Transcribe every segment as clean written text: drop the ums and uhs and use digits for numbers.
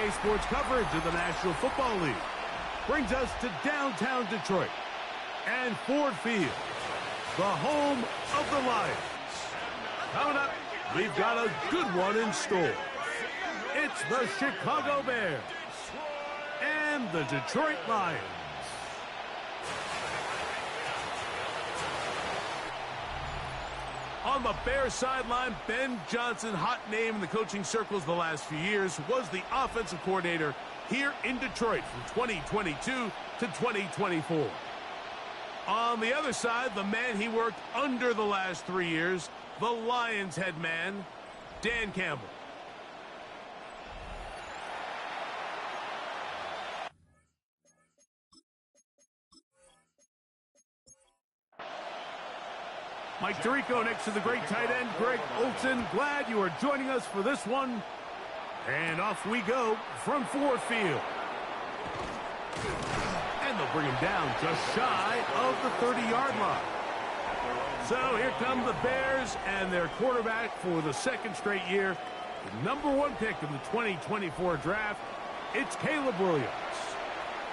Saturday sports coverage of the National Football League brings us to downtown Detroit and Ford Field, the home of the Lions. Coming up, we've got a good one in store. It's the Chicago Bears and the Detroit Lions. On the Bears sideline, Ben Johnson, hot name in the coaching circles the last few years, was the offensive coordinator here in Detroit from 2022 to 2024. On the other side, the man he worked under the last 3 years, the Lions head man, Dan Campbell. Mike Tirico next to the great tight end, Greg Olsen. Glad you are joining us for this one. And off we go from Ford Field. And they'll bring him down just shy of the 30-yard line. So here come the Bears and their quarterback for the second straight year. The #1 pick in the 2024 draft, it's Caleb Williams.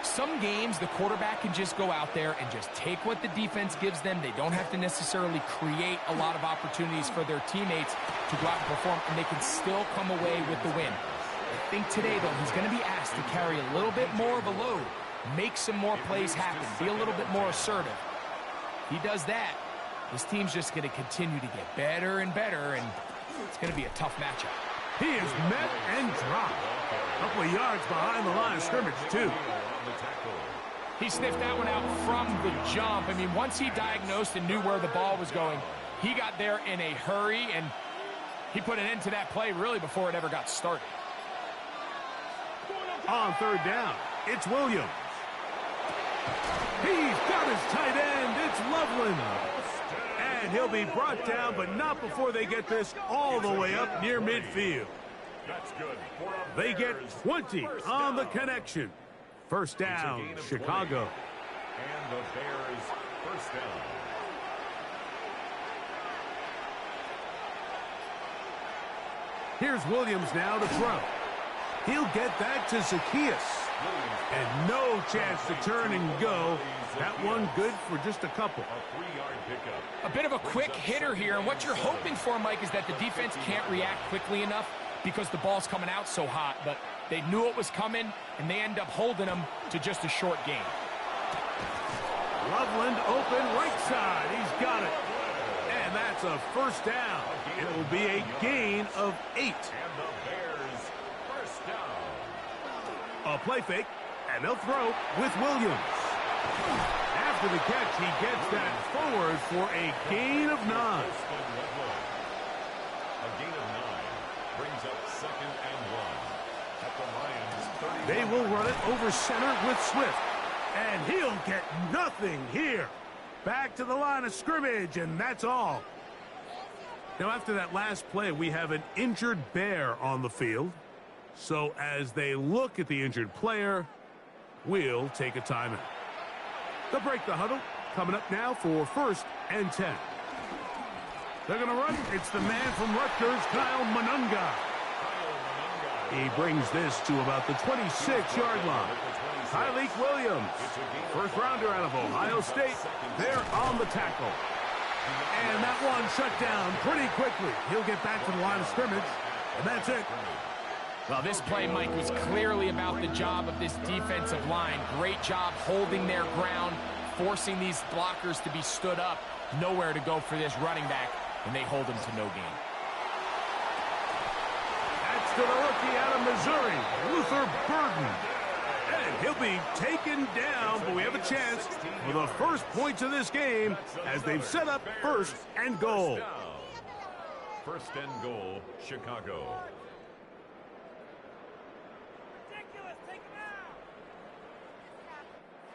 Some games, the quarterback can just go out there and just take what the defense gives them. They don't have to necessarily create a lot of opportunities for their teammates to go out and perform, and they can still come away with the win. I think today, though, he's going to be asked to carry a little bit more of a load, make some more plays happen, be a little bit more assertive. If he does that, his team's just going to continue to get better and better, and it's going to be a tough matchup. He is met and dropped. A couple of yards behind the line of scrimmage, too. He sniffed that one out from the jump. I mean, once he diagnosed and knew where the ball was going, he got there in a hurry, and he put an end to that play really before it ever got started. On third down, it's Williams. He's got his tight end. It's Loveland. And he'll be brought down, but not before they get this all the way up near midfield. They get 20 on the connection. First down, Chicago. And the Bears first down. Here's Williams now to throw. He'll get that to Zacchaeus. And no chance to turn and go. That one good for just a couple. A bit of a quick hitter here, and what you're hoping for, Mike, is that the defense can't react quickly enough because the ball's coming out so hot, but they knew it was coming, and they end up holding them to just a short gain. Loveland open right side. He's got it. And that's a first down. It will be a gain of 8. And the Bears first down. A play fake, and they'll throw with Williams. After the catch, he gets that forward for a gain of 9. A gain of 9 brings up 2nd and 1 at the Lions' 30. They will run it over center with Swift. And he'll get nothing here. Back to the line of scrimmage, and that's all. Now, after that last play, we have an injured Bear on the field. So as they look at the injured player, we'll take a timeout. They'll break the huddle. Coming up now for 1st and 10. They're going to run. It's the man from Rutgers, Kyle Monunga. He brings this to about the 26-yard line. Tyleik Williams, first rounder out of Ohio State. They're on the tackle. And that one shut down pretty quickly. He'll get back to the line of scrimmage, and that's it. Well, this play, Mike, was clearly about the job of this defensive line. Great job holding their ground, forcing these blockers to be stood up. Nowhere to go for this running back, and they hold him to no gain. That's to the rookie out of Missouri, Luther Burden. And he'll be taken down, but we have a chance for the first points of this game as they've set up 1st and goal. 1st and goal, Chicago.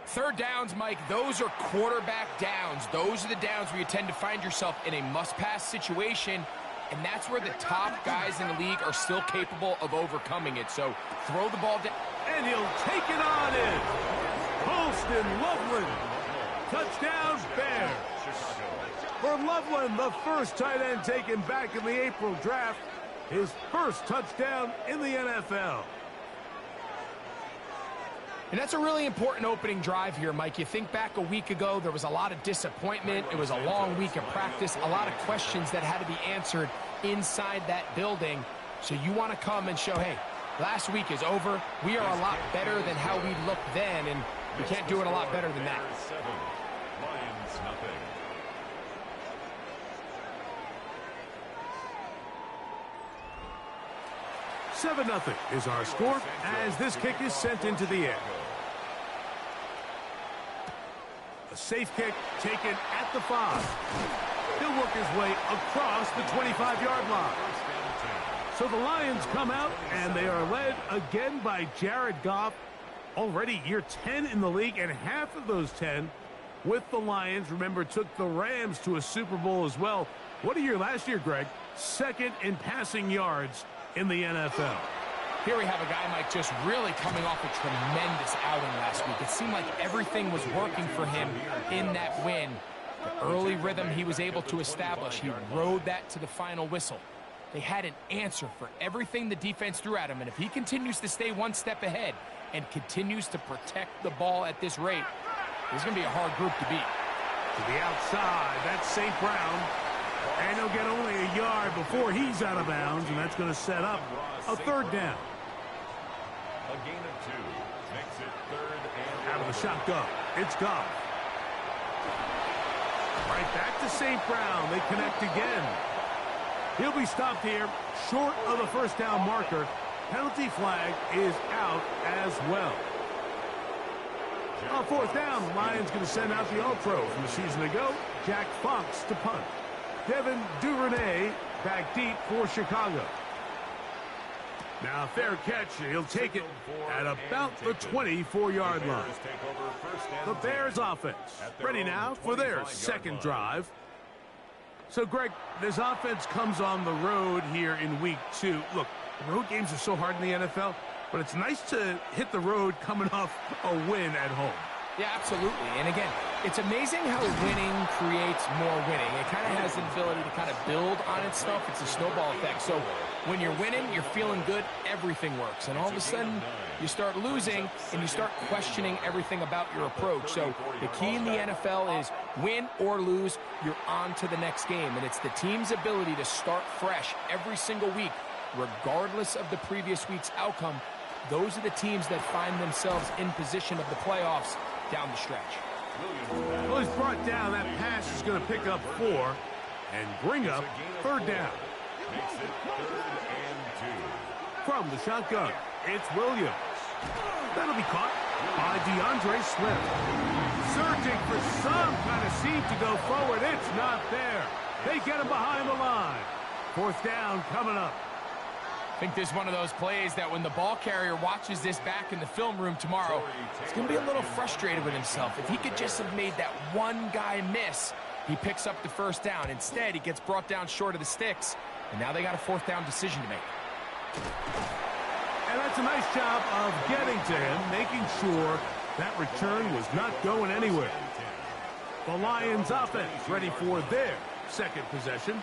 Third downs, Mike, those are quarterback downs. Those are the downs where you tend to find yourself in a must-pass situation, and that's where the top guys in the league are still capable of overcoming it. So throw the ball down. And he'll take it on in. Colston Loveland. Touchdown, Bears. For Loveland, the first tight end taken back in the April draft. His first touchdown in the NFL. And that's a really important opening drive here, Mike. You think back a week ago, there was a lot of disappointment. It was a long week of practice, a lot of questions that had to be answered inside that building. So you want to come and show, hey, last week is over. We are a lot better than how we looked then, and we can't do it a lot better than that. 7-0 is our score as this kick is sent into the air. A safe kick taken at the 5. He'll work his way across the 25-yard line. So the Lions come out, and they are led again by Jared Goff. Already year 10 in the league, and half of those 10 with the Lions. Remember, took the Rams to a Super Bowl as well. What a year last year, Greg. Second in passing yards in the NFL. Here we have a guy, Mike, just really coming off a tremendous outing last week. It seemed like everything was working for him in that win. The early rhythm he was able to establish, he rode that to the final whistle. They had an answer for everything the defense threw at him, and if he continues to stay one step ahead and continues to protect the ball at this rate, this is going to be a hard group to beat. To the outside, that's St. Brown. And he'll get only a yard before he's out of bounds, and that's going to set up a third down. A gain of 2 makes it third and out of the shotgun. It's Goff. Right back to St. Brown. They connect again. He'll be stopped here short of the first down marker. Penalty flag is out as well. On fourth down, the Lions going to send out the All-Pro from a season ago, Jack Fox to punt. Devin Duvernay back deep for Chicago. Now, fair catch. He'll take it at about the 24-yard line. The Bears offense ready now for their second drive. So, Greg, this offense comes on the road here in week 2. Look, road games are so hard in the NFL, but it's nice to hit the road coming off a win at home. Yeah, absolutely. And again, it's amazing how winning creates more winning. It kind of has the ability to kind of build on itself. It's a snowball effect. So when you're winning, you're feeling good, everything works. And all of a sudden, you start losing, and you start questioning everything about your approach. So the key in the NFL is win or lose, you're on to the next game. And it's the team's ability to start fresh every single week, regardless of the previous week's outcome. Those are the teams that find themselves in position of the playoffs down the stretch. Well, he's brought down. That pass is going to pick up 4 and bring up third down. makes it third and 2. From the shotgun, it's Williams. That'll be caught by DeAndre Swift. Searching for some kind of seed to go forward. It's not there. They get him behind the line. Fourth down coming up. I think this is one of those plays that when the ball carrier watches this back in the film room tomorrow, he's going to be a little frustrated with himself. If he could just have made that one guy miss, he picks up the first down. Instead, he gets brought down short of the sticks, and now they got a fourth down decision to make. And that's a nice job of getting to him, making sure that return was not going anywhere. The Lions offense ready for their second possession.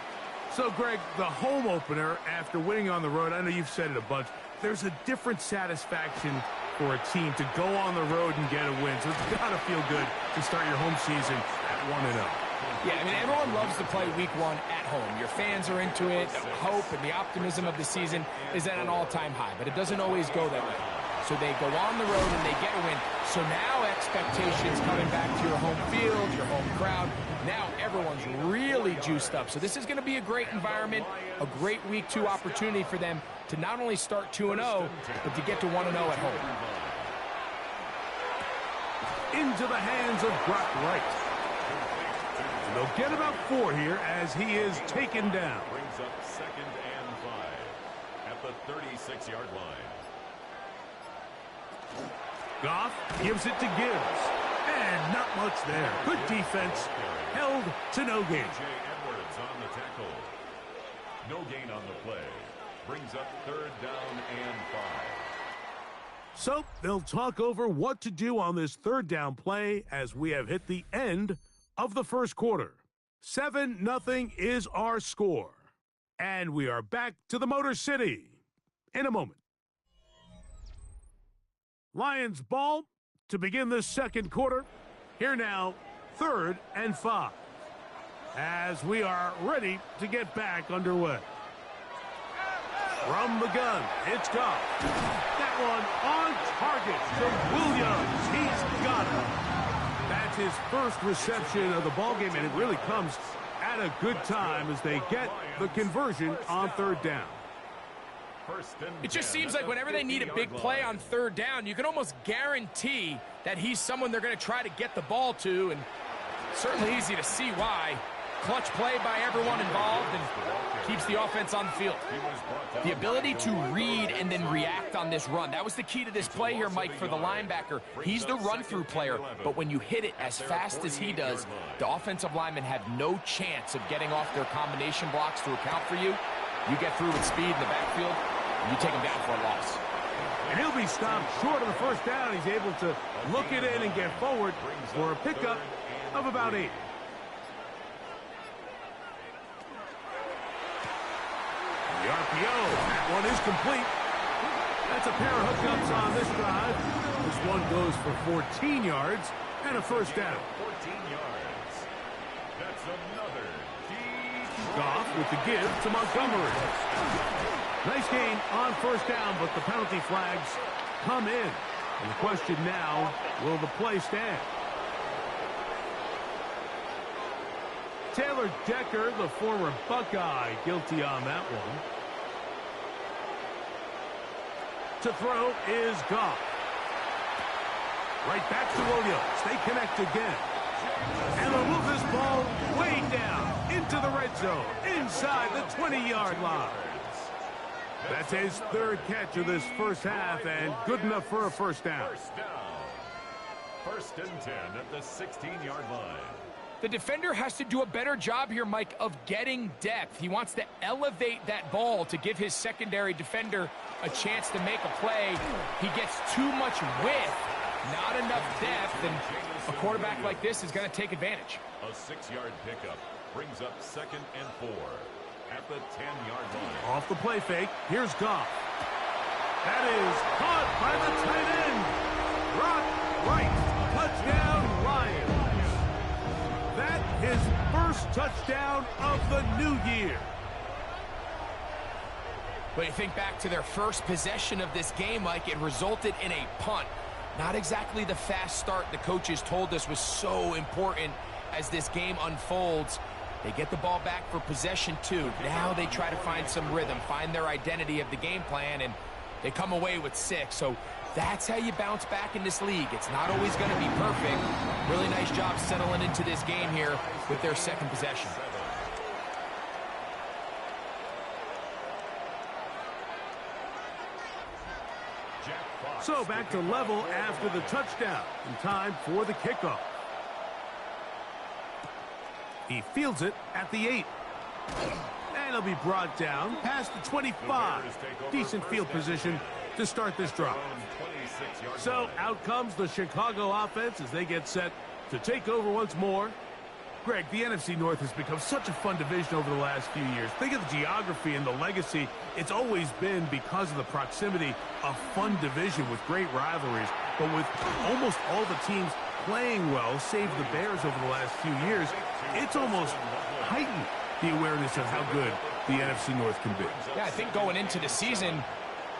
So, Greg, the home opener after winning on the road, I know you've said it a bunch, there's a different satisfaction for a team to go on the road and get a win. So it's got to feel good to start your home season at 1-0. Yeah, I mean, everyone loves to play week 1 at home. Your fans are into it. The hope and the optimism of the season is at an all-time high, but it doesn't always go that way. So they go on the road and they get a win. So now expectations coming back to your home field, your home crowd. Now everyone's really juiced up. So this is going to be a great environment, a great week 2 opportunity for them to not only start 2-0, but to get to 1-0 at home. Into the hands of Brock Wright. They'll get about 4 here as he is taken down. Brings up second and 5 at the 36-yard line. Goff gives it to Gibbs. And not much there. Good defense. Held to no gain. Edwards on the tackle. No gain on the play. Brings up third down and 5. So they'll talk over what to do on this third down play as we have hit the end of the first quarter. 7-0 is our score. And we are back to the Motor City in a moment. Lions ball To begin this second quarter, here now, 3rd and 5. As we are ready to get back underway. From the gun, it's Goff. That one on target to Williams. He's got it. That's his first reception of the ballgame, and it really comes at a good time as they get the conversion on 3rd down. It just seems like whenever they need a big play on 3rd down, you can almost guarantee that he's someone they're going to try to get the ball to, and certainly easy to see why. Clutch play by everyone involved and keeps the offense on the field. The ability to read and then react on this run, that was the key to this play here, Mike, for the linebacker. He's the run-through player, but when you hit it as fast as he does, the offensive linemen have no chance of getting off their combination blocks to account for you. You get through with speed in the backfield, and you take him down for a loss. And he'll be stopped short of the 1st down. He's able to look it in and get forward for a pickup of about 8. The RPO, that one is complete. That's a pair of hookups on this drive. This one goes for 14 yards and a 1st down. 14 yards. That's another Goff with the give to Montgomery. Nice gain on 1st down, but the penalty flags come in. And the question now, will the play stand? Taylor Decker, the former Buckeye, guilty on that one. To throw is Goff. Right back to Williams. They connect again. And they'll move this ball way down into the red zone, inside the 20-yard line. That's his 3rd catch of this first half, and good enough for a 1st down. 1st and 10 at the 16-yard line. The defender has to do a better job here, Mike, of getting depth. He wants to elevate that ball to give his secondary defender a chance to make a play. He gets too much width, not enough depth, and a quarterback like this is going to take advantage. A 6-yard pickup brings up 2nd and 4 at the 10-yard line. Off the play fake, here's Goff. That is caught by the tight end. Brock Wright, touchdown Lions. That his first touchdown of the new year. But you think back to their first possession of this game, Mike, it resulted in a punt. Not exactly the fast start the coaches told us was so important as this game unfolds. They get the ball back for possession 2. Now they try to find some rhythm, find their identity of the game plan, and they come away with 6. So that's how you bounce back in this league. It's not always going to be perfect. Really nice job settling into this game here with their 2nd possession. So back to level after the touchdown. In time for the kickoff. He fields it at the 8. And he'll be brought down past the 25. Decent field position to start this drive. So out comes the Chicago offense as they get set to take over once more. Greg, the NFC North has become such a fun division over the last few years. Think of the geography and the legacy. It's always been, because of the proximity, a fun division with great rivalries. But with almost all the teams playing well, save the Bears over the last few years, it's almost heightened the awareness of how good the NFC North can be. Yeah, I think going into the season,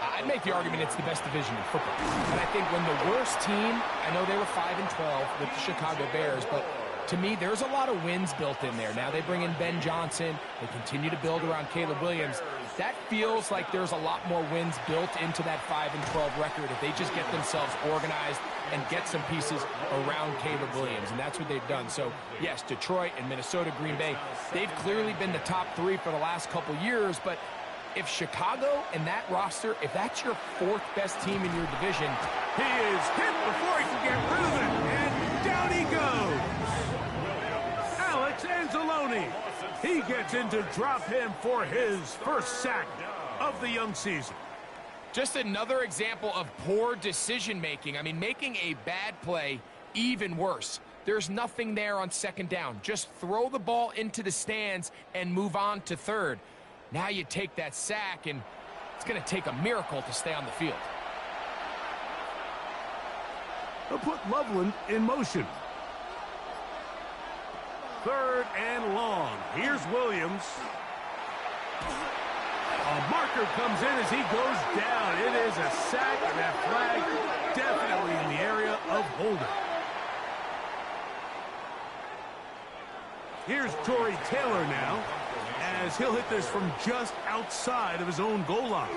I'd make the argument it's the best division in football. And I think when the worst team, I know they were 5-12 with the Chicago Bears, but to me, there's a lot of wins built in there. Now they bring in Ben Johnson. They continue to build around Caleb Williams. That feels like there's a lot more wins built into that 5-12 record if they just get themselves organized and get some pieces around Caleb Williams, and that's what they've done. So, yes, Detroit and Minnesota, Green Bay, they've clearly been the top 3 for the last couple years, but if Chicago and that roster, if that's your 4th best team in your division, he is hit before he can get rid of it, and down he goes. Alex Anzalone, he gets in to drop him for his first sack of the young season. Just another example of poor decision-making. I mean, making a bad play even worse. There's nothing there on 2nd down. Just throw the ball into the stands and move on to 3rd. Now you take that sack, and it's going to take a miracle to stay on the field. They'll put Loveland in motion. 3rd and long. Here's Williams. A marker comes in as he goes down. It is a sack, and that flag definitely in the area of holding. Here's Tory Taylor now, as he'll hit this from just outside of his own goal line.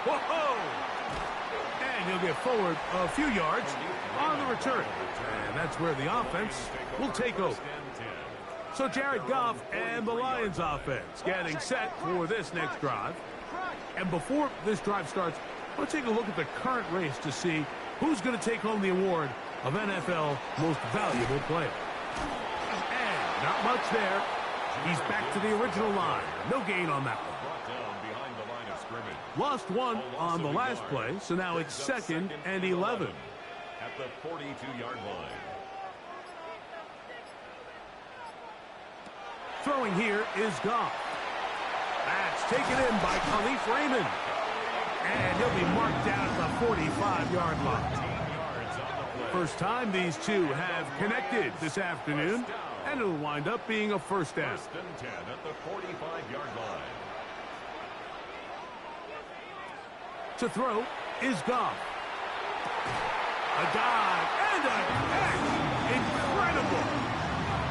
Whoa! And he'll get forward a few yards on the return. And that's where the offense will take over. So Jared Goff and the Lions offense getting set for this next drive. And before this drive starts, let's take a look at the current race to see who's going to take home the award of NFL Most Valuable Player. And not much there. He's back to the original line. No gain on that one. Lost one on the last play, so now it's 2nd and 11. At the 42-yard line. Throwing here is Goff. That's taken in by Khalif Raymond. And he'll be marked down at the 45-yard line. First time these two have connected this afternoon, and it'll wind up being a first down. 1st and 10 at the 45-yard line. To throw is Goff. A dive and a catch. Incredible.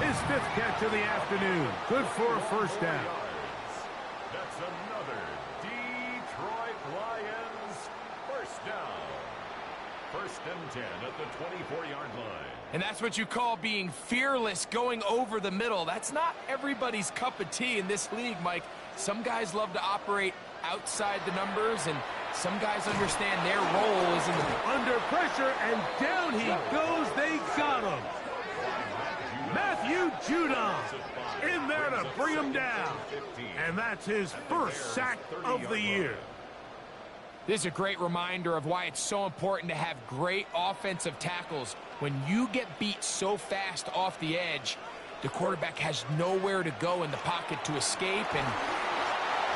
His 5th catch of the afternoon. Good for a first down. That's another Detroit Lions first down. 1st and 10 at the 24-yard line. And that's what you call being fearless, going over the middle. That's not everybody's cup of tea in this league, Mike. Some guys love to operate outside the numbers, and some guys understand their role is in the... Under pressure, and down he goes. They got him. Matthew Judon in there to bring him down. And that's his first sack of the year. This is a great reminder of why it's so important to have great offensive tackles. When you get beat so fast off the edge, the quarterback has nowhere to go in the pocket to escape, and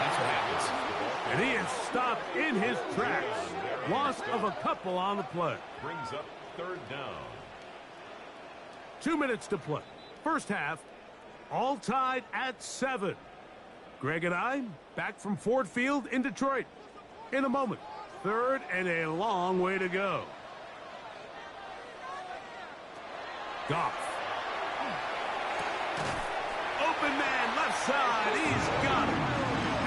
that's what happens. And he is stopped in his tracks. Loss of a couple on the play. Brings up 3rd down. 2 minutes to play. First half, all tied at 7. Greg and I back from Ford Field in Detroit. In a moment, 3rd and a long way to go. Goff. Open man, left side. He's got it.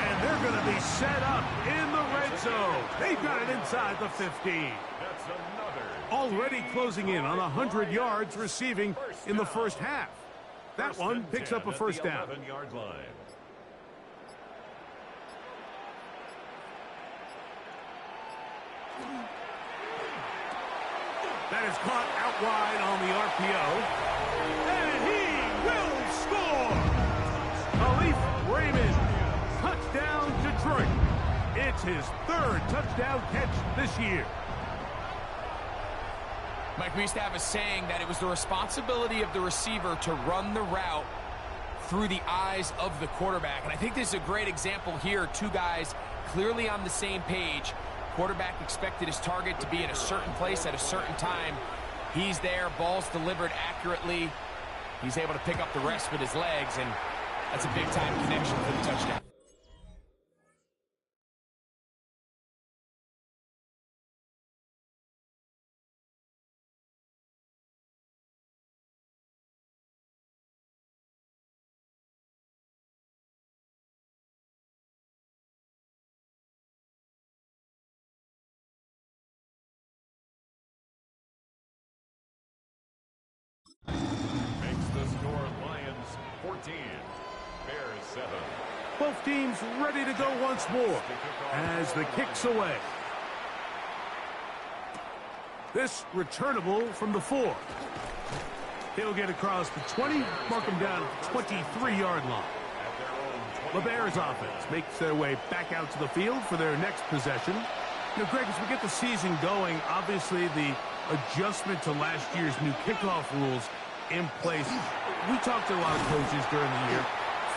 And they're going to be set up in the red zone. They've got it inside the 15. That's another. Already closing in on 100 yards receiving in the first half. That one picks up a first down. 11-yard line. That is caught out wide on the RPO. And he will score! Khalif Raymond, touchdown Detroit. It's his 3rd touchdown catch this year. Mike, we used to have a saying that it was the responsibility of the receiver to run the route through the eyes of the quarterback. And I think this is a great example here. Two guys clearly on the same page. Quarterback expected his target to be in a certain place at a certain time. He's there, ball's delivered accurately. He's able to pick up the rest with his legs, and that's a big-time connection for the touchdown. Makes the score Lions 14, Bears 7. Both teams ready to go once more as the kick's away. This returnable from the 4. He'll get across the 20, mark him down at the 23-yard line. The Bears offense makes their way back out to the field for their next possession. You know, Greg, as we get the season going, obviously the adjustment to last year's new kickoff rules in place. We talked to a lot of coaches during the year.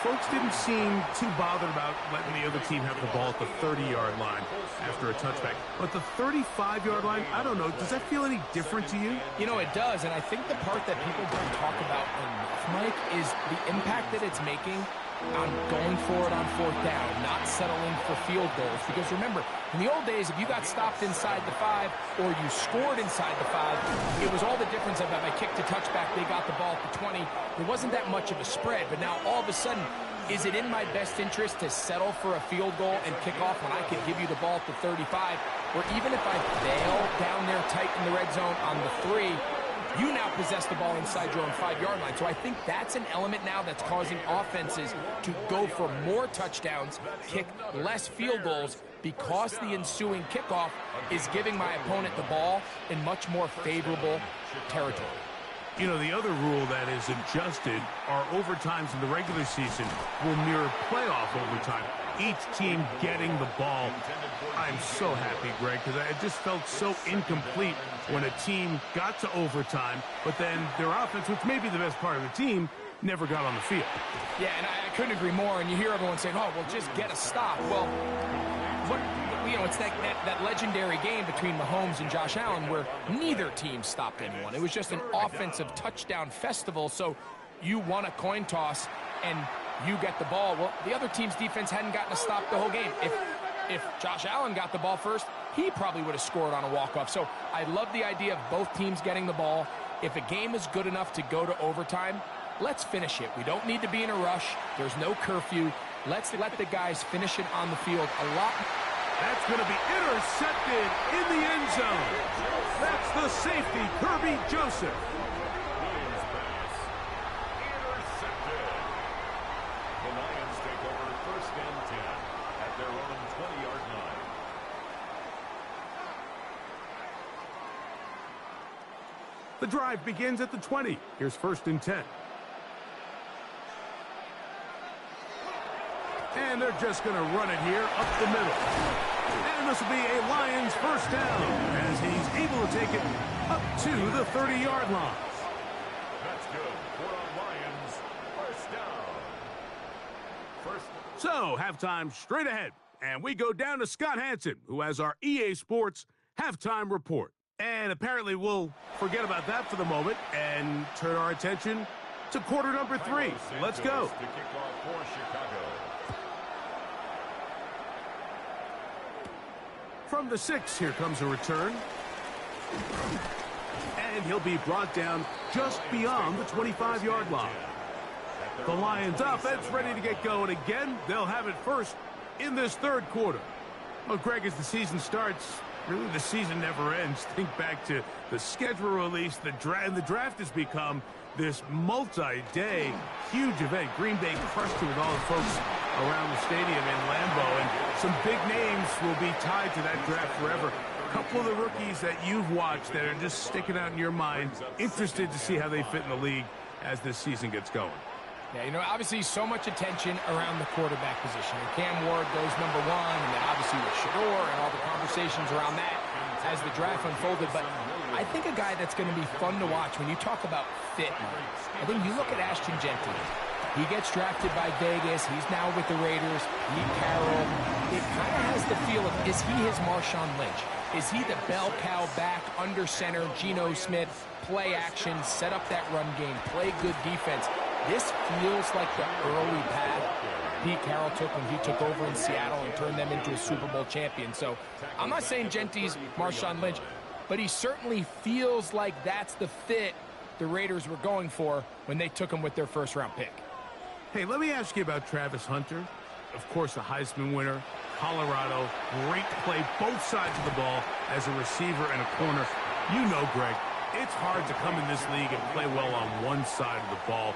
folks didn't seem too bothered about letting the other team have the ball at the 30-yard line after a touchback. But the 35-yard line, I don't know, does that feel any different to you? You know, it does, and I think the part that people don't talk about enough, Mike, is the impact that it's making on going for it on fourth down, not settling for field goals. Because remember, in the old days, if you got stopped inside the 5 or you scored inside the 5, it was all the difference of if I kicked a touchback, they got the ball at the 20. There wasn't that much of a spread, but now all of a sudden, is it in my best interest to settle for a field goal and kick off when I could give you the ball at the 35? Or even if I fail down there tight in the red zone on the 3, you now possess the ball inside your own 5-yard line. So I think that's an element now that's causing offenses to go for more touchdowns, kick less field goals, because the ensuing kickoff is giving my opponent the ball in much more favorable territory. You know, the other rule that is adjusted are overtimes in the regular season will mirror playoff overtime. Each team getting the ball. I'm so happy, Greg, because I just felt so incomplete when a team got to overtime, but then their offense, which may be the best part of the team, never got on the field. Yeah, and I couldn't agree more. And you hear everyone saying, oh, well, just get a stop. Well, it's that legendary game between Mahomes and Josh Allen where neither team stopped anyone. It was just an offensive touchdown festival. So you won a coin toss and you get the ball. Well, the other team's defense hadn't gotten a stop the whole game. If Josh Allen got the ball first, he probably would have scored on a walk-off. So I love the idea of both teams getting the ball. If a game is good enough to go to overtime, let's finish it. We don't need to be in a rush. There's no curfew. Let's let the guys finish it on the field a lot. That's going to be intercepted in the end zone. That's the safety, Kirby Joseph. Williams pass. Intercepted. The Lions take over first and 10 at their own 20-yard line. The drive begins at the 20. Here's first and 10. And they're just going to run it here up the middle. And this will be a Lions first down as he's able to take it up to the 30-yard line. That's good for the Lions. First down. So, halftime straight ahead. And we go down to Scott Hanson, who has our EA Sports halftime report. And apparently we'll forget about that for the moment and turn our attention to quarter number 3. Let's go. To kick off for Chicago. From the 6, here comes a return. And he'll be brought down just beyond the 25-yard line. The Lions offense ready to get going again. They'll have it first in this third quarter. Well, Greg, as the season starts, really the season never ends. Think back to the schedule release, the draft has become this multi-day huge event. Green Bay crushed it with all the folks around the stadium in Lambeau, and some big names will be tied to that draft forever. A couple of the rookies that you've watched that are just sticking out in your mind, interested to see how they fit in the league as this season gets going. Yeah, you know, obviously so much attention around the quarterback position. And Cam Ward goes number 1, and then obviously with Shador and all the conversations around that as the draft unfolded. But I think a guy that's going to be fun to watch when you talk about fit, I think you look at Ashton Jeanty. He gets drafted by Vegas. He's now with the Raiders. Pete Carroll. It kind of has the feel of, is he his Marshawn Lynch? Is he the bell cow back, under center, Geno Smith, play action, set up that run game, play good defense? This feels like the early path Pete Carroll took when he took over in Seattle and turned them into a Super Bowl champion. So I'm not saying Jeanty's Marshawn Lynch, but he certainly feels like that's the fit the Raiders were going for when they took him with their first-round pick. Hey, let me ask you about Travis Hunter. Of course, the Heisman winner, Colorado, great play, both sides of the ball as a receiver and a corner. You know, Greg, it's hard to come in this league and play well on one side of the ball.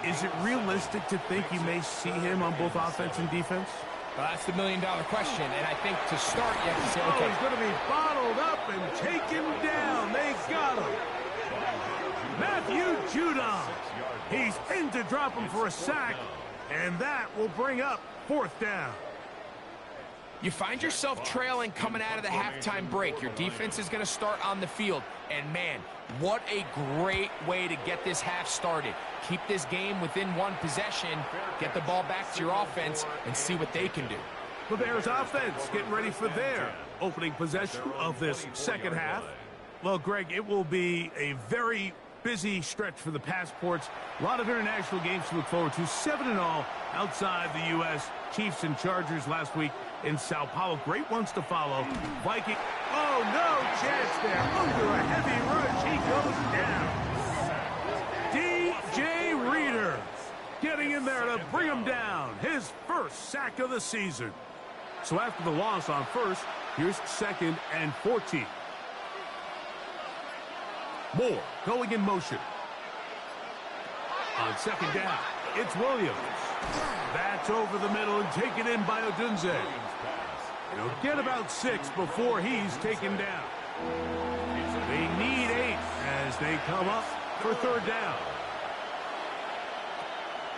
Is it realistic to think you may see him on both offense and defense? Well, that's the million-dollar question, and I think to start, you have to say, okay. He's going to be bottled up and taken down. They got him. Matthew Judon. He's in to drop him for a sack, and that will bring up fourth down. You find yourself trailing coming out of the halftime break. Your defense is going to start on the field. And, man, what a great way to get this half started. Keep this game within one possession, get the ball back to your offense, and see what they can do. The Bears offense getting ready for their opening possession of this second half. Well, Greg, it will be a very busy stretch for the Passports. A lot of international games to look forward to. 7-0 outside the U.S. Chiefs and Chargers last week in Sao Paulo. Great ones to follow. Viking. Oh, no chance there. Under a heavy rush, he goes down. DJ Reader getting in there to bring him down. His first sack of the season. So after the loss on first, here's 2nd and 14. Moore going in motion. On 2nd down, it's Williams. That's over the middle and taken in by Odunze. He'll get about 6 before he's taken down. They need 8 as they come up for 3rd down.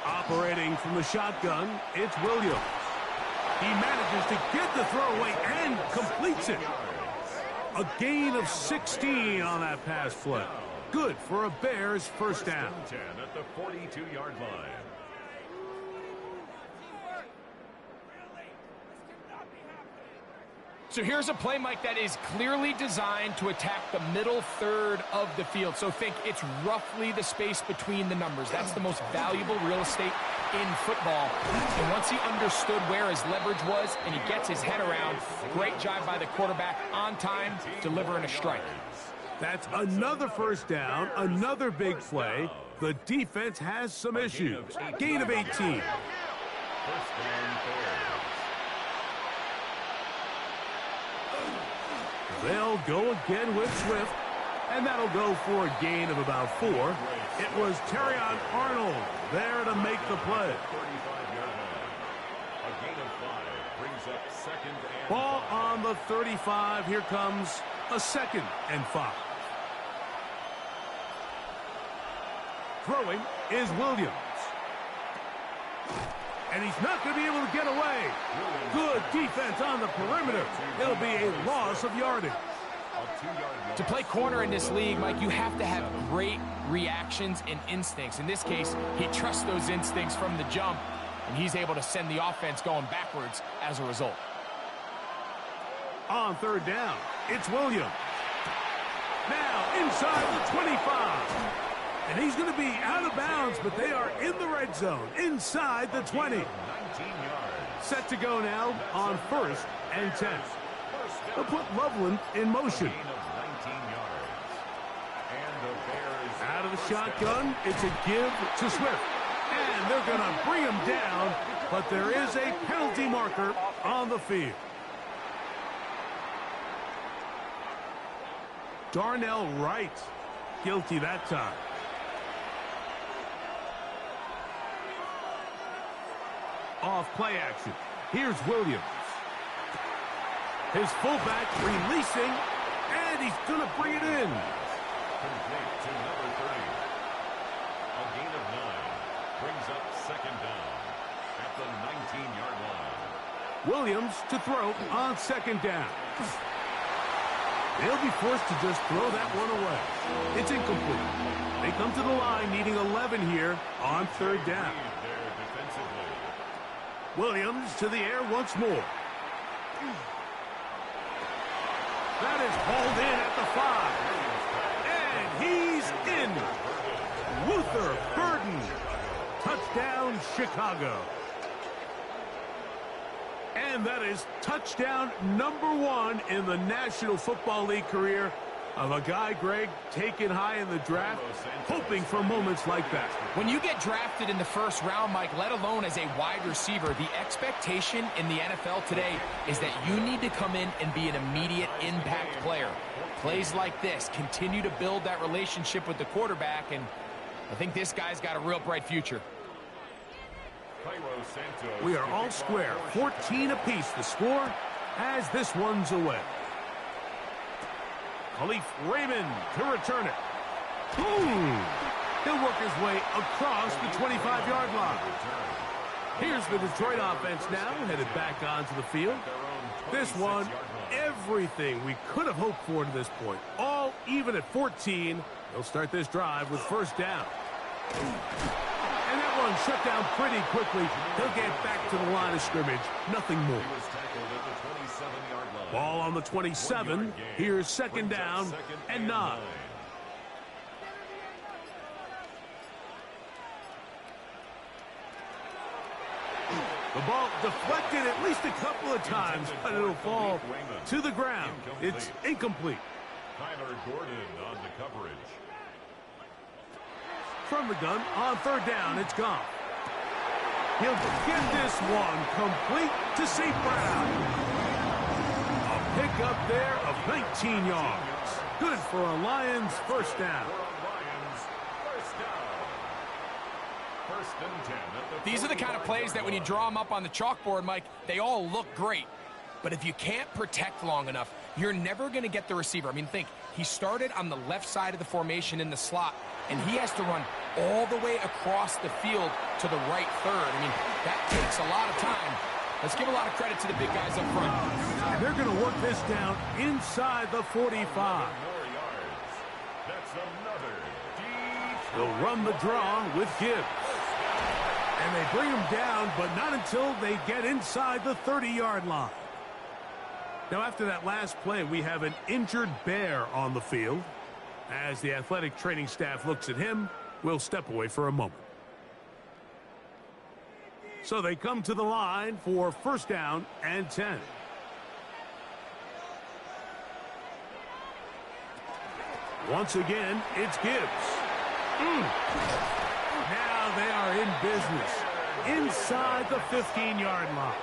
Operating from the shotgun, it's Williams. He manages to get the throwaway and completes it. A gain of 16 on that pass play. Good for a Bears first down. 10 at the 42-yard line. So here's a play, Mike, that is clearly designed to attack the middle third of the field. So think it's roughly the space between the numbers. That's the most valuable real estate in football. And once he understood where his leverage was and he gets his head around, great job by the quarterback on time, delivering a strike. That's another first down, another big play. The defense has some issues. Gain of 18. First down, They'll go again with Swift, and that'll go for a gain of about 4. It was Terrion Arnold there to make the play. 35-yard line. A gain of 5 brings up 2nd and Ball on the 35. Here comes a 2nd and 5. Throwing is Williams. And he's not going to be able to get away. Good defense on the perimeter. It'll be a loss of yardage. To play corner in this league, Mike, you have to have great reactions and instincts. In this case, he trusts those instincts from the jump, and he's able to send the offense going backwards as a result. On 3rd down, it's Williams. Now inside the 25. And he's going to be out of bounds, but they are in the red zone, inside the 20. 19 yards. Set to go now on 1st and 10. They'll put Loveland in motion. Gain of 19 yards. And the Bears Out of the shotgun, it's a give to Swift. And they're going to bring him down, but there is a penalty marker on the field. Darnell Wright, guilty that time. Off play action. Here's Williams. His fullback releasing, and he's going to bring it in. complete to number 30. A gain of 9 brings up 2nd down at the 19-yard line. Williams to throw on 2nd down. They'll be forced to just throw that one away. It's incomplete. They come to the line needing 11 here on 3rd down. There defensively. Williams to the air once more. That is hauled in at the 5. And he's in. Luther Burden. Touchdown, Chicago. And that is touchdown number 1 in the National Football League career of a guy, Greg, taken high in the draft, hoping for moments like that. When you get drafted in the 1st round, Mike, let alone as a wide receiver, the expectation in the NFL today is that you need to come in and be an immediate impact player. Plays like this continue to build that relationship with the quarterback, and I think this guy's got a real bright future. We are all square, 14 apiece the score as this one's away. Khalif Raymond to return it. Boom! He'll work his way across the 25-yard line. Here's the Detroit offense now, headed back onto the field. Their own This one, everything we could have hoped for to this point. All even at 14. They'll start this drive with first down. And that one shut down pretty quickly. He'll get back to the line of scrimmage. Nothing more. Ball on the 27. Here's second down and 9. The ball deflected at least a couple of times, but it'll fall to the ground. It's incomplete. Tyler Gordon on the coverage. From the gun, on third down, it's gone. He'll get this one complete to St. Brown. A pickup there of 19 yards. Good for a Lions first down. These are the kind of plays that when you draw them up on the chalkboard, Mike, they all look great. But if you can't protect long enough, you're never going to get the receiver. I mean, think, he started on the left side of the formation in the slot, and he has to run all the way across the field to the right third. I mean, that takes a lot of time. Let's give a lot of credit to the big guys up front. And they're going to work this down inside the 45. They'll run the draw with Gibbs. And they bring him down, but not until they get inside the 30-yard line. Now, after that last play, we have an injured Bear on the field. As the athletic training staff looks at him, we'll step away for a moment. So they come to the line for first down and 10. Once again, it's Gibbs. Now they are in business inside the 15-yard line.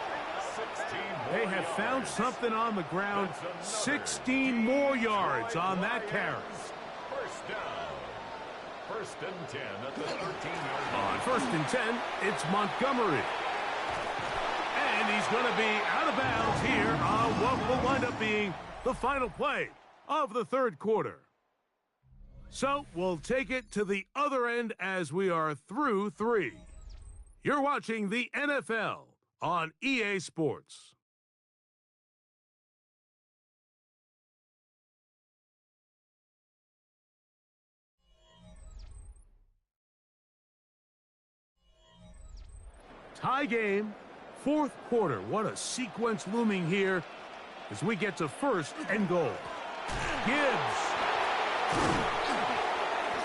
They have found something on the ground. 16 more yards on that carry. First down. First and 10 at the 13-yard line. On first and 10, it's Montgomery. And he's going to be out of bounds here on what will wind up being the final play of the third quarter. So we'll take it to the other end as we are through 3. You're watching the NFL on EA Sports. Tie game, fourth quarter. What a sequence looming here as we get to first and goal. Gibbs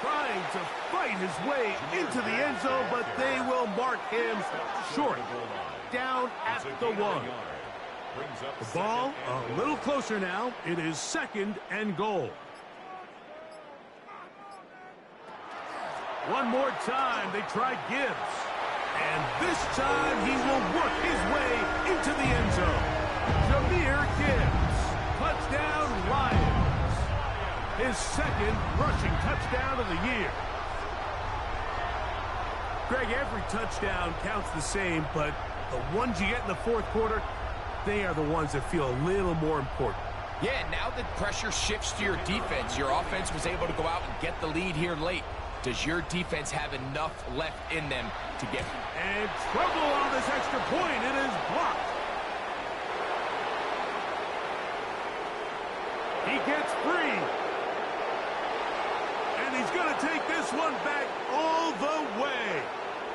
trying to fight his way into the end zone, but they will mark him short. Down at the 1. The ball a little closer now. It is second and goal. One more time, they try Gibbs. And this time he will work his way into the end zone. Jahmyr Gibbs. Touchdown, Lions. His second rushing touchdown of the year. Greg, every touchdown counts the same, but the ones you get in the fourth quarter, they are the ones that feel a little more important. Yeah, now the pressure shifts to your defense. Your offense was able to go out and get the lead here late. Does your defense have enough left in them to get? And trouble on this extra point. It is blocked. He gets free. And he's going to take this one back all the way.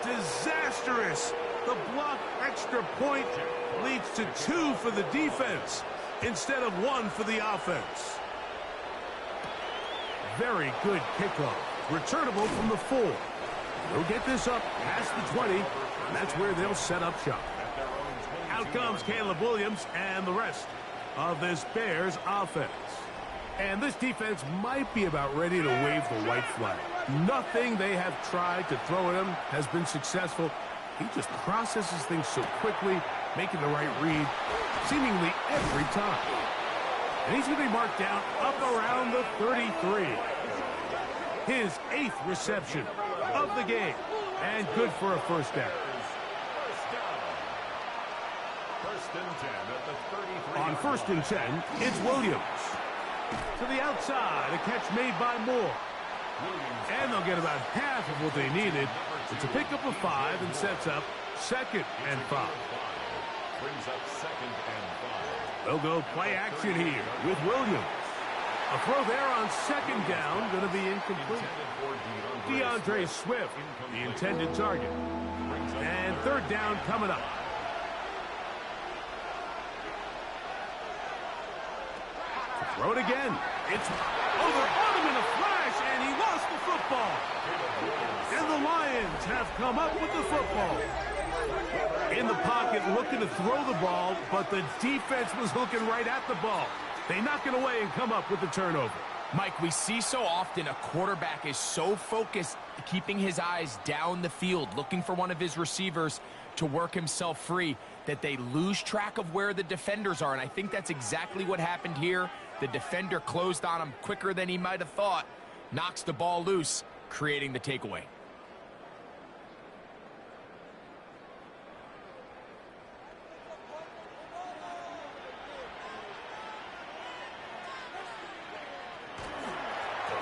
Disastrous. The blocked extra point leads to 2 for the defense instead of 1 for the offense. Very good kickoff. Returnable from the 4. They'll get this up past the 20, and that's where they'll set up shop. Out comes Caleb Williams and the rest of this Bears offense. And this defense might be about ready to wave the white flag. Nothing they have tried to throw at him has been successful. He just processes things so quickly, making the right read seemingly every time. And he's going to be marked down up around the 33. His 8th reception of the game. And good for a first down. On first and 10, it's Williams. To the outside, a catch made by Moore. And they'll get about half of what they needed. It's a pickup of 5 and sets up second and 5. Brings up 2nd and 5. They'll go play action here with Williams. A throw there on 2nd down, going to be incomplete. DeAndre Swift, the intended target. And 3rd down coming up. Throw it again. It's over on him in a flash, and he lost the football. And the Lions have come up with the football. In the pocket, looking to throw the ball, but the defense was looking right at the ball. They knock it away and come up with the turnover. Mike, we see so often a quarterback is so focused, keeping his eyes down the field, looking for one of his receivers to work himself free, that they lose track of where the defenders are. And I think that's exactly what happened here. The defender closed on him quicker than he might have thought, knocks the ball loose, creating the takeaway.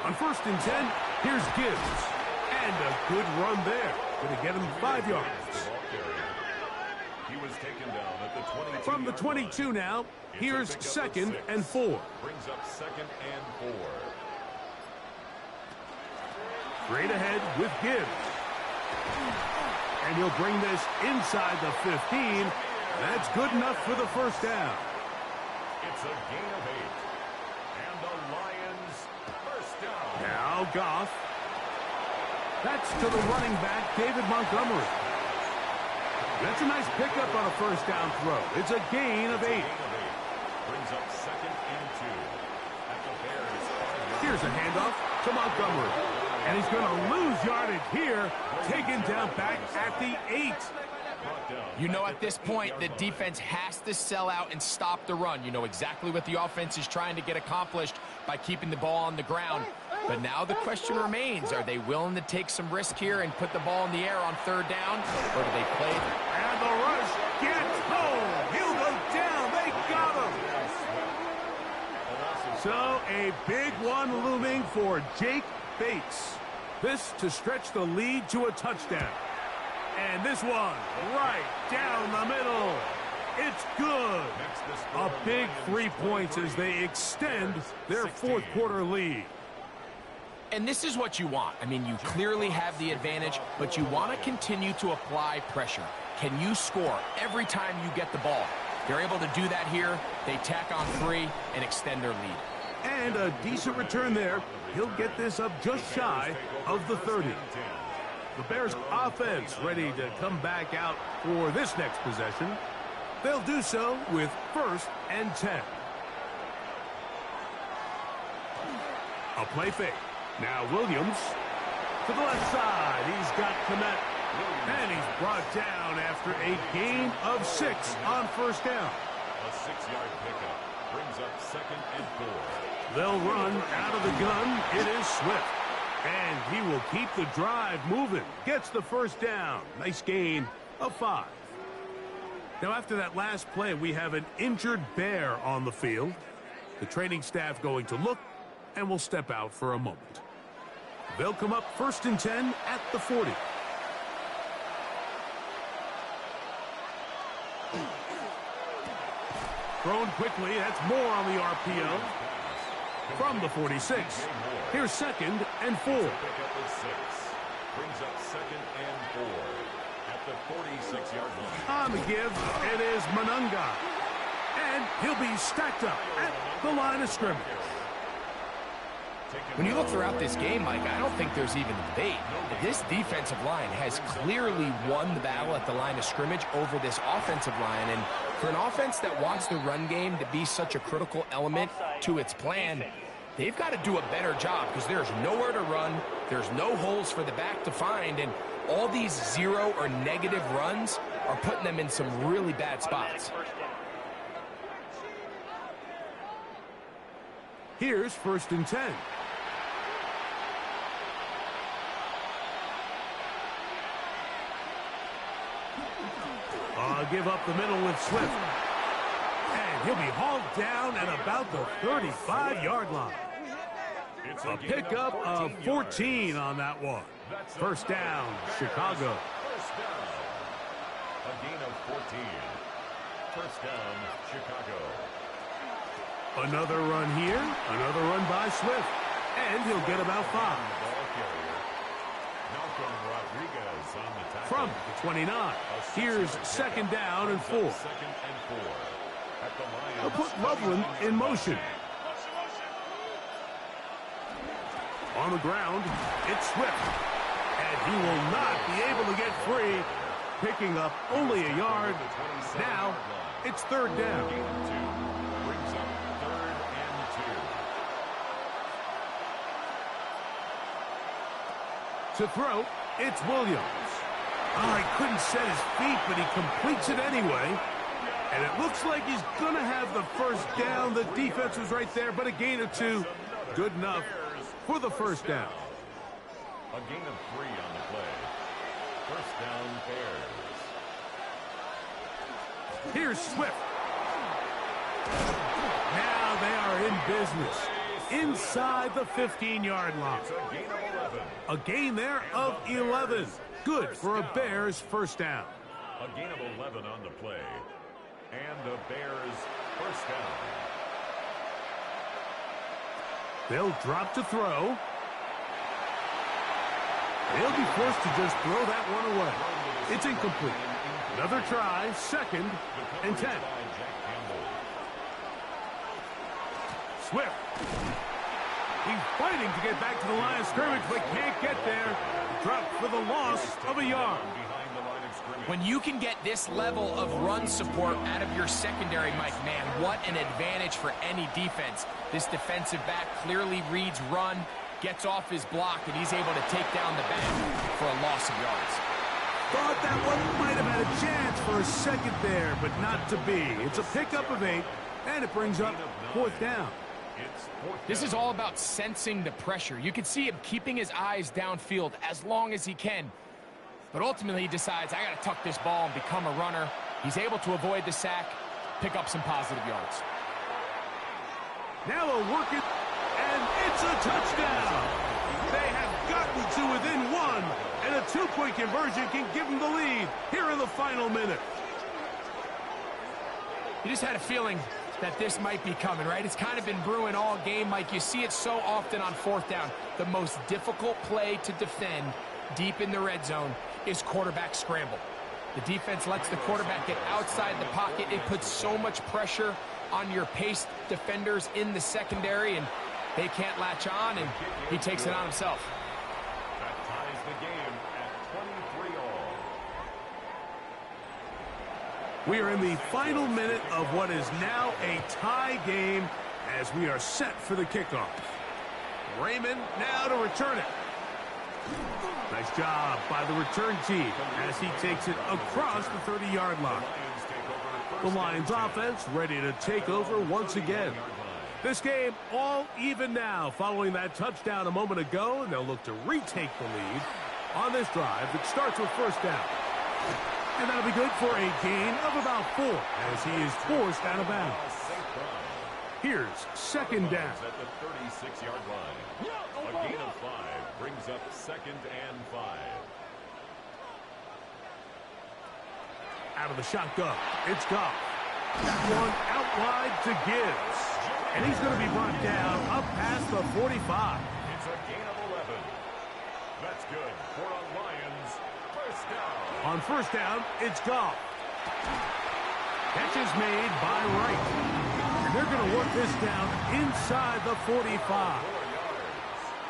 On 1st and 10, here's Gibbs. And a good run there. Going to get him 5 yards. He was taken down at the 22. From the 22 now, here's 2nd and 4. Brings up 2nd and 4. Straight ahead with Gibbs. And he'll bring this inside the 15. That's good enough for the 1st down. It's a gain of 8. And the Lions 1st down. Now Goff. That's to the running back, David Montgomery. That's a nice pickup on a 1st down throw. It's a gain of 8. Brings up 2nd and 2. At the Bears. Here's a handoff to Montgomery. And he's going to lose yardage here, taken down back at the 8. You know, at this point, the defense has to sell out and stop the run. You know exactly what the offense is trying to get accomplished by keeping the ball on the ground. But now the question remains, are they willing to take some risk here and put the ball in the air on 3rd down, or do they play? And the rush gets home. He'll go down. They got him. So a big one looming for Jake Bates. This to stretch the lead to a touchdown. And this one right down the middle. It's good. A big 3 points as they extend their 4th quarter lead. And this is what you want. I mean, you clearly have the advantage, but you want to continue to apply pressure. Can you score every time you get the ball? They're able to do that here. They tack on 3 and extend their lead. And a decent return there. He'll get this up just shy of the 30. The Bears offense ready to come back out for this next possession. They'll do so with 1st and 10. A play fake. Now Williams to the left side. He's got Kmet. And he's brought down after a gain of 6 on 1st down. A 6-yard pickup brings up 2nd and 4. They'll run out of the gun. It is Swift. And he will keep the drive moving. Gets the 1st down. Nice gain of 5. Now after that last play, we have an injured Bear on the field. The training staff going to look and will step out for a moment. They'll come up 1st and 10 at the 40. Thrown quickly. That's more on the RPO. From the 46. Here's 2nd and 4. Brings up 2nd and 4 at the 46-yard line. On the give, it is Monunga. And he'll be stacked up at the line of scrimmage. When you look throughout this game, Mike, I don't think there's even a debate. This defensive line has clearly won the battle at the line of scrimmage over this offensive line. And for an offense that wants the run game to be such a critical element to its plan, they've got to do a better job because there's nowhere to run. There's no holes for the back to find. And all these 0 or negative runs are putting them in some really bad spots. Here's 1st and 10. Give up the middle with Swift. And he'll be hauled down at about the 35-yard line. A pickup of 14 on that one. 1st down, Chicago. A gain of 14. First down, Chicago. Another run here, another run by Swift, and he'll get about 5. Ball carrier. Malcolm Rodriguez on the tackle. From the 29, here's second down and 4. Second and 4. At the line. They'll put Loveland in motion. On the ground, it's Swift, and he will not be able to get free, picking up only a yard. Now, it's third down. Gain of 2. Brings up third and 2. To throw, it's Williams. Oh, he couldn't set his feet, but he completes it anyway. And it looks like he's going to have the first down. The defense was right there, but a gain of 2. Good enough for the first down. A gain of 3 on the play. First down, Bears. Here's Swift. Now they are in business. Inside the 15-yard line. It's a gain of 11. A gain there of 11. Good for a Bears first down. A gain of 11 on the play. And the Bears first down. They'll drop to throw. They'll be forced to just throw that one away. It's incomplete. Another try, second and 10. Swift. He's fighting to get back to the line of scrimmage, but can't get there. Dropped for the loss of a yard. When you can get this level of run support out of your secondary, Mike, man, what an advantage for any defense. This defensive back clearly reads run, gets off his block, and he's able to take down the back for a loss of yards. Thought that one might have had a chance for a second there, but not to be. It's a pickup of 8, and it brings up fourth down. This is all about sensing the pressure. You can see him keeping his eyes downfield as long as he can. But ultimately, he decides, I got to tuck this ball and become a runner. He's able to avoid the sack, pick up some positive yards. Now they'll work it, and it's a touchdown. They have gotten to within 1, and a 2-point conversion can give them the lead here in the final minute. You just had a feeling that this might be coming, right? It's kind of been brewing all game, Mike. You see it so often on fourth down. The most difficult play to defend deep in the red zone is quarterback scramble. The defense lets the quarterback get outside the pocket. It puts so much pressure on your paced defenders in the secondary, and they can't latch on, and he takes it on himself. That ties the game at 23 all. We are in the final minute of what is now a tie game as we are set for the kickoff. Raymond now to return it. Nice job by the return team as he takes it across the 30-yard line. The Lions offense ready to take over once again. This game all even now following that touchdown a moment ago, and they'll look to retake the lead on this drive that starts with first down. And that'll be good for a gain of about 4 as he is forced out of bounds. Here's second down. At the 36-yard line. A gain of 5 brings up second and 5. Out of the shotgun, it's Goff. That one out wide to Gibbs. And he's going to be brought down up past the 45. It's a gain of 11. That's good for a Lions first down. On first down, it's Goff. Catch is made by Wright. And they're going to work this down inside the 45.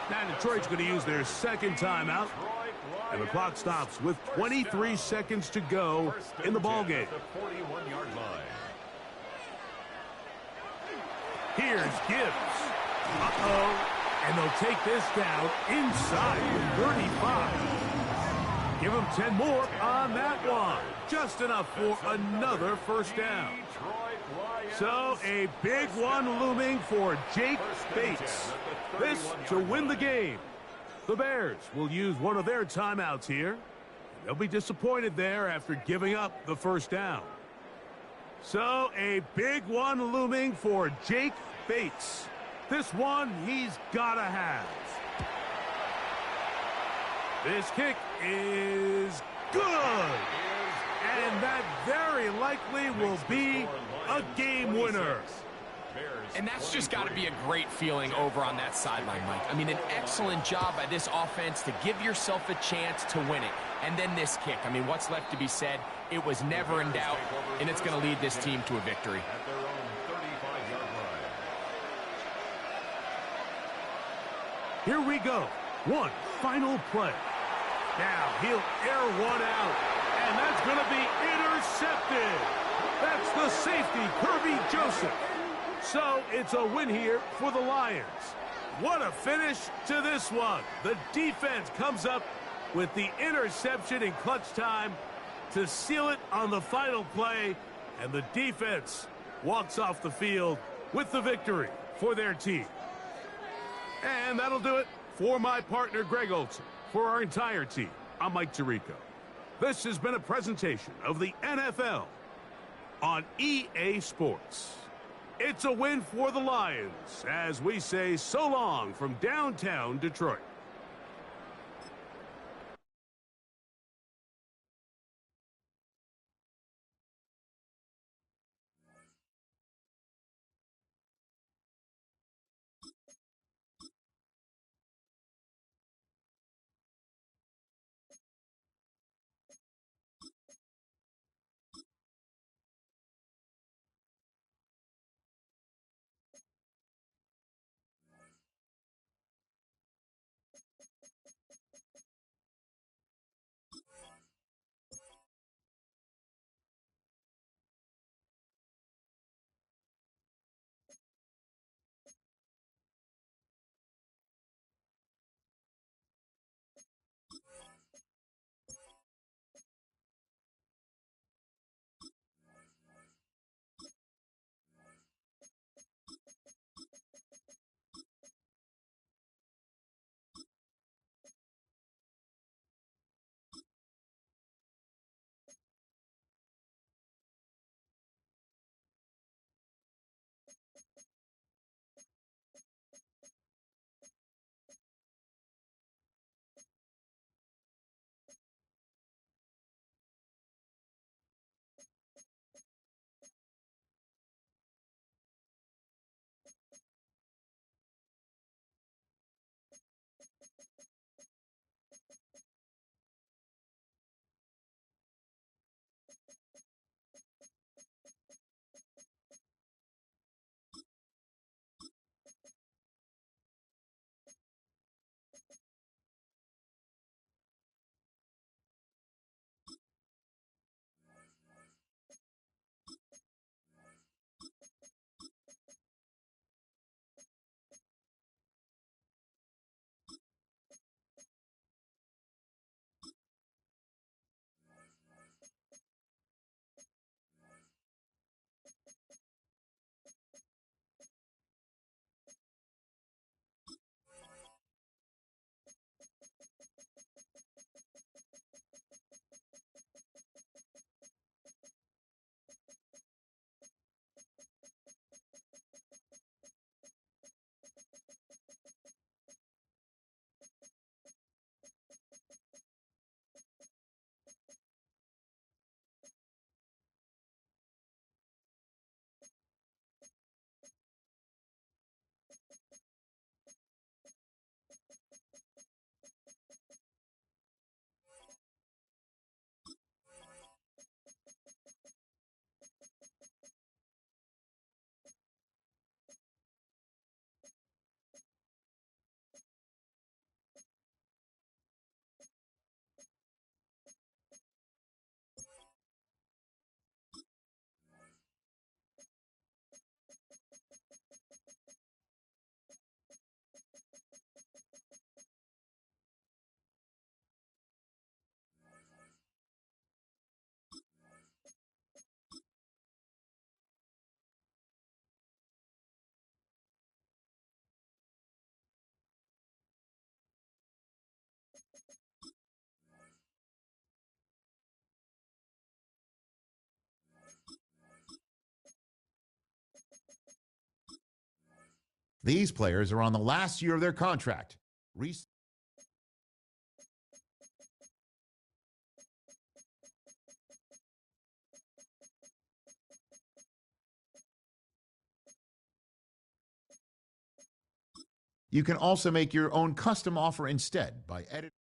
Now Detroit's going to use their second timeout. And the clock stops with 23 seconds to go in the ballgame. The 41-yard line. Here's Gibbs. Uh-oh. And they'll take this down inside the 35. Give them 10 more on that one. Just enough for another first down. So a big one looming for Jake Bates. This to win the game. The Bears will use one of their timeouts here. They'll be disappointed there after giving up the first down. So a big one looming for Jake Bates. This one he's got to have. This kick is good. And that very likely will be a game winner. And that's just got to be a great feeling over on that sideline, Mike. I mean, an excellent job by this offense to give yourself a chance to win it. And then this kick. I mean, what's left to be said? It was never in doubt, and it's going to lead this team to a victory. At their own 35-yard line. Here we go. One final play. Now he'll air one out, and that's going to be intercepted. That's the safety, Kirby Joseph. So it's a win here for the Lions. What a finish to this one. The defense comes up with the interception in clutch time to seal it on the final play, and the defense walks off the field with the victory for their team. And that'll do it for my partner, Greg Olson. For our entire team, I'm Mike Tirico. This has been a presentation of the NFL on EA Sports. It's a win for the Lions as we say so long from downtown Detroit. These players are on the last year of their contract. You can also make your own custom offer instead by editing.